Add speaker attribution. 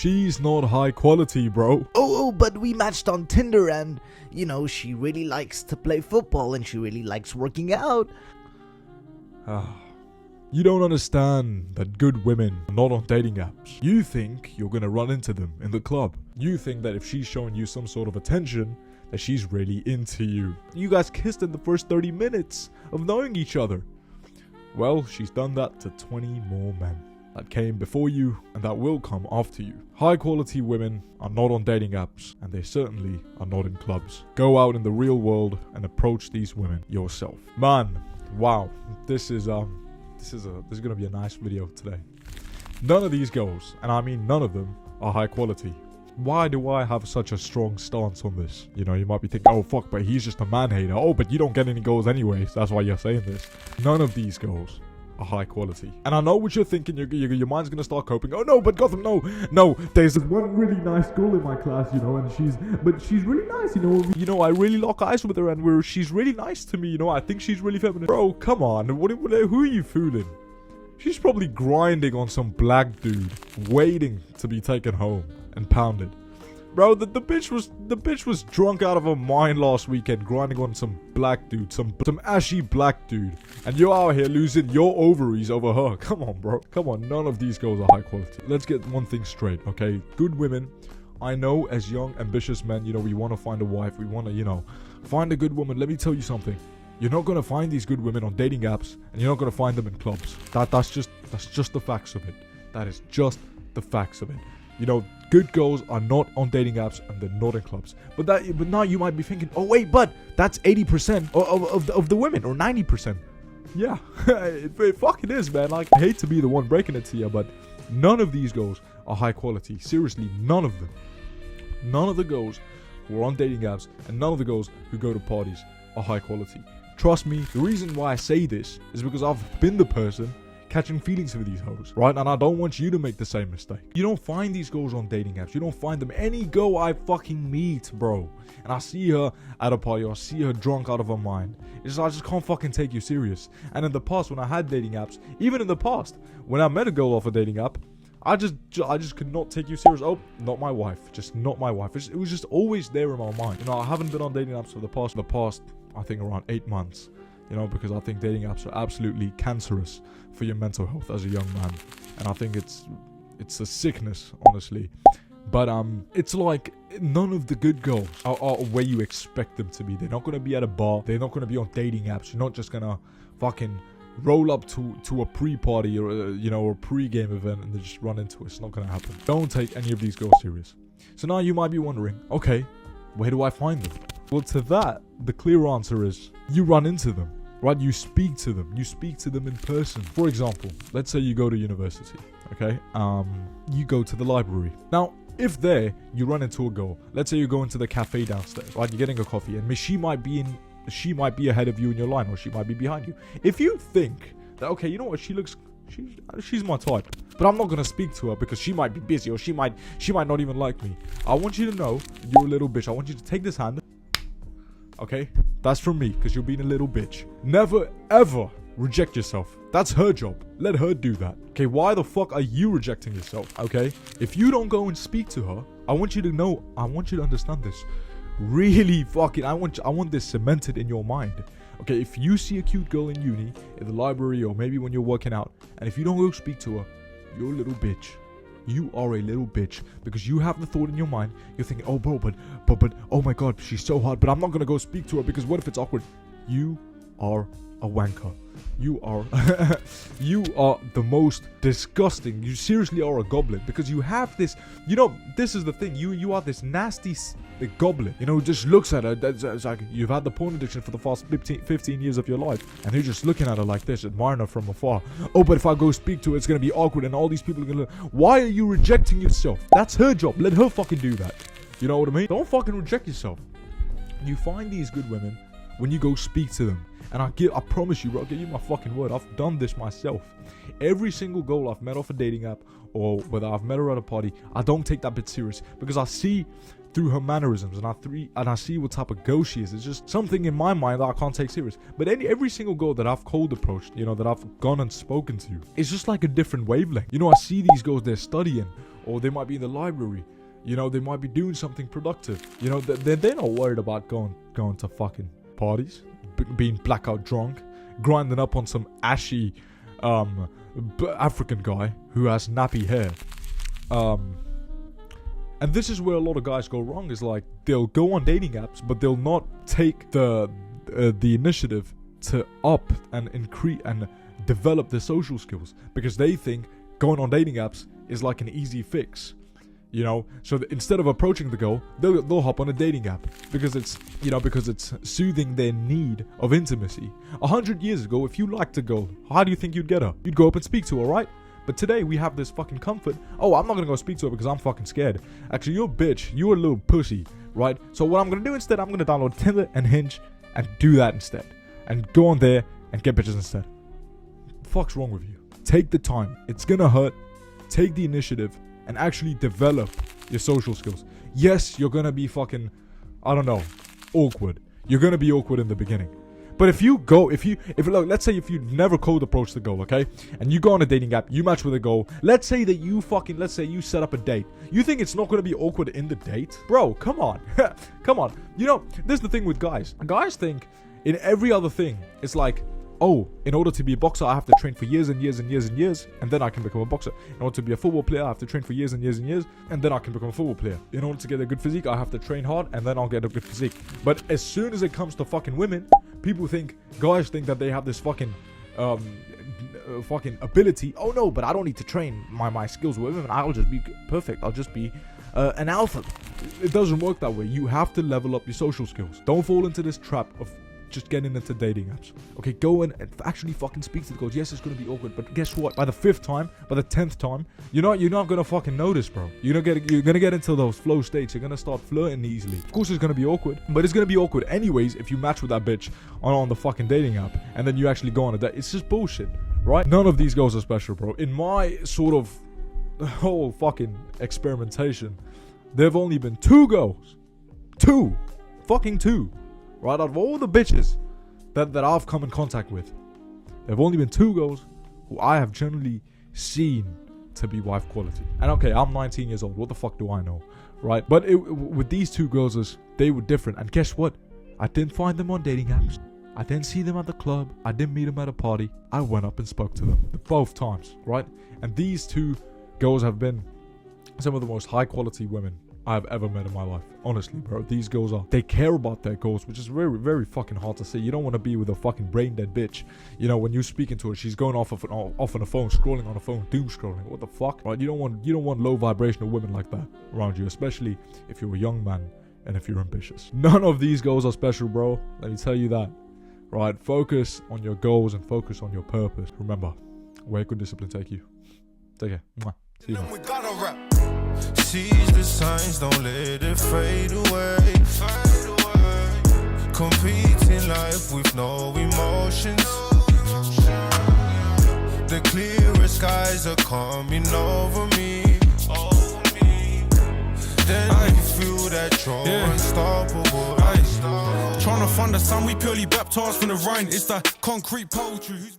Speaker 1: she's not high quality, bro.
Speaker 2: Oh, but we matched on Tinder and, you know, she really likes to play football and she really likes working out.
Speaker 1: You don't understand that good women are not on dating apps. You think you're gonna run into them in the club. You think that if she's showing you some sort of attention, that she's really into you. You guys kissed in the first 30 minutes of knowing each other. Well, she's done that to 20 more men that came before you and that will come after you. High quality women are not on dating apps, and they certainly are not in clubs. Go out in the real world and approach these women yourself. Man, wow, this is gonna be a nice video today. None of these girls, and I mean none of them, are high quality. Why do I have such a strong stance on this? You know, you might be thinking, oh fuck, but he's just a man hater. Oh, but you don't get any goals anyways. That's why you're saying this. None of these girls are high quality. And I know what you're thinking. Your mind's gonna start coping. Oh no, but Gotham, no. There's this one really nice girl in my class, you know, and she's really nice, you know. You know, I really lock eyes with her, and she's really nice to me, you know. I think she's really feminine. Bro, come on. Who are you fooling? She's probably grinding on some black dude, waiting to be taken home and pounded. Bro, the bitch was drunk out of her mind last weekend, grinding on some black dude, some ashy black dude, and you're out here losing your ovaries over her. Come on, bro. Come on. None of these girls are high quality. Let's get one thing straight, okay? Good women. I know as young, ambitious men, you know, we want to find a wife. We want to, you know, find a good woman. Let me tell you something. You're not going to find these good women on dating apps, and you're not going to find them in clubs. That's just the facts of it. That is just the facts of it. You know, good girls are not on dating apps and they're not in clubs. But now you might be thinking, oh wait, but that's 80% of the women, or 90%. Yeah, it fucking is, man. Like, I hate to be the one breaking it to you, but none of these girls are high quality. Seriously, none of them. None of the girls who are on dating apps and none of the girls who go to parties are high quality. Trust me, the reason why I say this is because I've been the person catching feelings for these hoes, right? And I don't want you to make the same mistake. You don't find these girls on dating apps. You don't find them. Any girl I fucking meet, bro, and I see her at a party, or I see her drunk out of her mind, it's just, I just can't fucking take you serious. And in the past, when I had dating apps, even in the past, when I met a girl off a dating app, I just could not take you serious. Oh, not my wife. Just not my wife. It was just always there in my mind. You know, I haven't been on dating apps for the past, I think, around 8 months. You know, because I think dating apps are absolutely cancerous for your mental health as a young man. And I think it's a sickness, honestly. But it's like none of the good girls are where you expect them to be. They're not going to be at a bar. They're not going to be on dating apps. You're not just going to fucking roll up to a pre-party or a pre-game event and then just run into it. It's not going to happen. Don't take any of these girls serious. So now you might be wondering, okay, where do I find them? Well, to that, the clear answer is you run into them, right? You speak to them. You speak to them in person. For example, let's say you go to university, okay? You go to the library. Now, if there you run into a girl, let's say you go into the cafe downstairs, right? You're getting a coffee, and she might be ahead of you in your line, or she might be behind you. If you think that, okay, you know what, she's my type, but I'm not gonna speak to her because she might be busy, or she might not even like me. I want you to know you're a little bitch. I want you to take this hand. Okay, that's from me, because you're being a little bitch. Never ever reject yourself. That's her job. Let her do that. Okay, why the fuck are you rejecting yourself? Okay, if you don't go and speak to her, I want you to know, I want you to understand this. Really fucking, I want this cemented in your mind. Okay, if you see a cute girl in uni, in the library, or maybe when you're working out, and if you don't go speak to her, you're a little bitch. You are a little bitch, because you have the thought in your mind. You're thinking, oh bro, but oh my god, she's so hot, but I'm not gonna go speak to her because what if it's awkward? You are a wanker. You are you are the most disgusting. You seriously are a goblin, because you have this, you know, this is the thing, you are this nasty goblin, you know, who just looks at her. It's like you've had the porn addiction for the past 15 years of your life, and you're just looking at her like this, admiring her from afar. Oh, but if I go speak to her, it's gonna be awkward, and all these people are gonna, why are you rejecting yourself? That's her job. Let her fucking do that. You know what I mean? Don't fucking reject yourself. You find these good women when you go speak to them, And I promise you, bro, I'll give you my fucking word. I've done this myself. Every single girl I've met off a dating app, or whether I've met her at a party, I don't take that bit serious because I see through her mannerisms and I see what type of girl she is. It's just something in my mind that I can't take serious. But every single girl that I've cold approached, you know, that I've gone and spoken to, it's just like a different wavelength. You know, I see these girls, they're studying, or they might be in the library. You know, they might be doing something productive. You know, they're not worried about going to fucking parties, being blackout drunk, grinding up on some ashy African guy who has nappy hair. And this is where a lot of guys go wrong, is like they'll go on dating apps, but they'll not take the initiative to up and increase and develop their social skills, because they think going on dating apps is like an easy fix. You know, so instead of approaching the girl, they'll hop on a dating app because it's soothing their need of intimacy. 100 years ago, if you liked a girl, how do you think you'd get her? You'd go up and speak to her, right? But today we have this fucking comfort. Oh, I'm not gonna go speak to her because I'm fucking scared. Actually, you're a bitch. You're a little pussy, right? So what I'm gonna do instead, I'm gonna download Tinder and Hinge and do that instead, and go on there and get bitches instead. What the fuck's wrong with you? Take the time. It's gonna hurt. Take the initiative and actually develop your social skills. Yes, you're gonna be fucking, I don't know, awkward. You're gonna be awkward in the beginning. But if look, let's say if you never cold approach the girl, okay? And you go on a dating app, you match with a girl. Let's say you set up a date. You think it's not gonna be awkward in the date? Bro, come on. Come on. You know, this is the thing with guys. Guys think in every other thing, it's like, oh, in order to be a boxer, I have to train for years and years and years and years, and then I can become a boxer. In order to be a football player, I have to train for years and years and years, and then I can become a football player. In order to get a good physique, I have to train hard, and then I'll get a good physique. But as soon as it comes to fucking women, guys think that they have this fucking ability. Oh no, but I don't need to train my skills with women. I'll just be perfect. I'll just be an alpha. It doesn't work that way. You have to level up your social skills. Don't fall into this trap of just getting into dating apps. Okay, go and actually fucking speak to the girls. Yes, it's gonna be awkward, but guess what? By the 5th time, by the 10th time, you're not gonna fucking notice, bro. You're gonna get into those flow states. You're gonna start flirting easily. Of course, it's gonna be awkward, but it's gonna be awkward anyways if you match with that bitch on the fucking dating app and then you actually go on a date. It's just bullshit, right? None of these girls are special, bro. In my sort of whole fucking experimentation, there've only been 2 girls, 2, right, out of all the bitches that I've come in contact with, there have only been 2 girls who I have generally seen to be wife quality. And okay, I'm 19 years old. What the fuck do I know, right? But with these 2 girls, they were different. And guess what? I didn't find them on dating apps. I didn't see them at the club. I didn't meet them at a party. I went up and spoke to them both times, right? And these 2 girls have been some of the most high quality women I've ever met in my life. Honestly, bro, these girls they care about their goals, which is very, very fucking hard to say. You don't want to be with a fucking brain dead bitch. You know, when you're speaking to her, she's going off on a phone, scrolling on a phone, doom scrolling. What the fuck, right? You don't want low vibrational women like that around you, especially if you're a young man and if you're ambitious. None of these girls are special, bro. Let me tell you that. Right? Focus on your goals and focus on your purpose. Remember, where could discipline take you? Take care. Mwah. See you later.
Speaker 3: Seize the signs, don't let it fade away. Compete in life with no emotions. The clearest skies are coming over me. Then I feel that you're unstoppable.
Speaker 4: Trying to find the sun, we purely baptized from the Rhine. It's that concrete poetry.